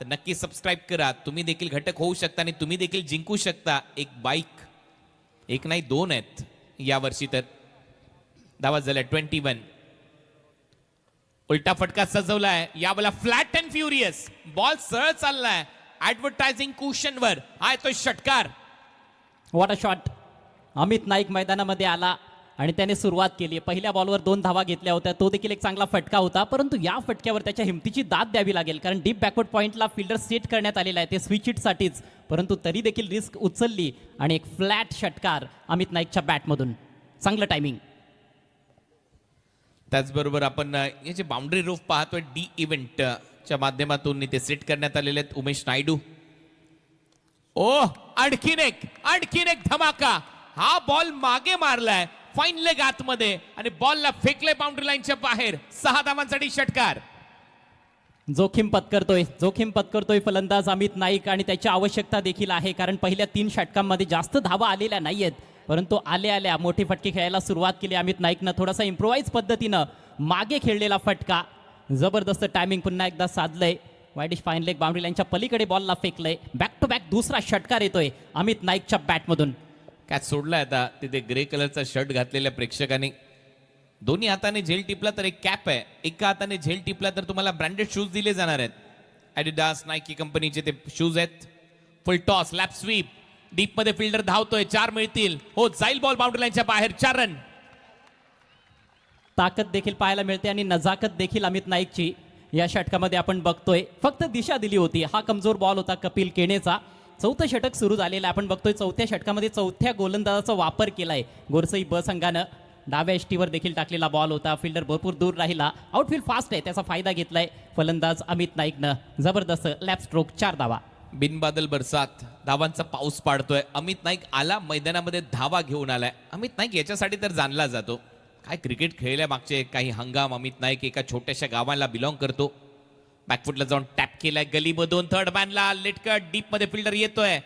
तर नक्की सबस्क्राईब करा. तुम्ही देखील घटक होऊ शकता आणि तुम्ही देखील जिंकू शकता एक बाईक. एक नाही दोन आहेत यावर्षी. तर धावा झाल्या 21. उलटा फटका सजवलाय यावेळेला. फ्लॅट अँड फ्युरियस बॉल सरळ चाललाय ऍडव्हर्टायझिंग कुशनवर. हा येतोय षटकार. What a shot. Amit Naik मैदानामध्ये आला आणि त्याने सुरुवात केली. पहिल्या बॉलवर 2 धावा घेतल्या होत्या. तो देखील एक चांगला फटका होता, परंतु या फटक्यावर त्याच्या हिमतीची दाद द्यावी लागेल, कारण डीप बॅकवर्ड पॉइंटला फिल्डर सेट करण्यात आलेला आहे ते स्विच हिटसाठीच. परंतु तरी देखील रिस्क उचलली आणि एक फ्लॅट षटकार अमित नाईकच्या बॅटमधून. चांगलं टायमिंग. त्याचबरोबर आपण याचे बाउंड्री रूफ पाहतोय डी इव्हेंटच्या माध्यमातून ते सेट करण्यात आलेले आहेत. उमेश नायडू. ओ आणखीन एक धमाका. हा बॉल मागे मारलाय फाईन लेग आतमध्ये आणि बॉलला फेकले बाउंड्री लाईनच्या बाहेर. 6 धावांसाठी षटकार. जोखीम पत्करतोय फलंदाज अमित नाईक आणि त्याची आवश्यकता देखील आहे, कारण पहिल्या 3 षटकांमध्ये जास्त धावा आलेल्या नाहीयेत, परंतु आल्या मोठी फटके खेळायला सुरुवात केली अमित नाईकनं. थोडासा इम्प्रोवाइज पद्धतीनं मागे खेळलेला फटका. जबरदस्त टायमिंग पुन्हा एकदा साधलंय. वाईडिश फाईन लेग बाउंड्री लाईनच्या पलीकडे बॉलला फेकलंय. बॅक टू बॅक दुसरा षटकार येतोय अमित नाईकच्या बॅटमधून. कॅच सोडलाय आता तिथे ग्रे कलरचा शर्ट घातलेल्या प्रेक्षकांनी. दोन्ही हाताने झेल टिपला तर एक कॅप आहे, एका हाताने झेल टिपला तर तुम्हाला ब्रँडेड शूज दिले जाणार आहेत. ॲडिडास नायकी कंपनीचे ते शूज आहेत. Full toss lap sweep. Deep मध्ये फिल्डर धावतोय. 4 मिळतील. हो जाईल बॉल बाउंड्री लाईनच्या बाहेर. 4 रन. ताकद देखील पाहायला मिळते आणि नजाकत देखील अमित नाईकची या षटकामध्ये आपण बघतोय. फक्त दिशा दिली होती. हा कमजोर बॉल होता कपिल केनेचा. 4थं षटक सुरू झालेलं आपण बघतोय. 4थ्या षटकामध्ये 4थ्या गोलंदाजाचा वापर केलाय गोरसई ब संघानं. डाव्या एष्टीवर देखील टाकलेला बॉल होता. फिल्डर भरपूर दूर राहिला. आउटफील्ड फास्ट आहे, त्याचा फायदा घेतलाय फलंदाज अमित नाईकनं. जबरदस्त लॅप स्ट्रोक. 4 धावा. बिनबादल बरसात. धावांचा पाऊस पाडतोय. अमित नाईक आला मैदानामध्ये, धावा घेऊन आलाय. अमित नाईक याच्यासाठी तर जाणला जातो. काय क्रिकेट खेळल्या मागचे काही हंगाम. अमित नाईक एका छोट्याशा गावाला बिलॉंग करतो. बॅकफुटला जाऊन टॅप केलाय गलीमधून. थर्ड मॅनला लेट कट. डीप मध्ये फिल्डर येतोय.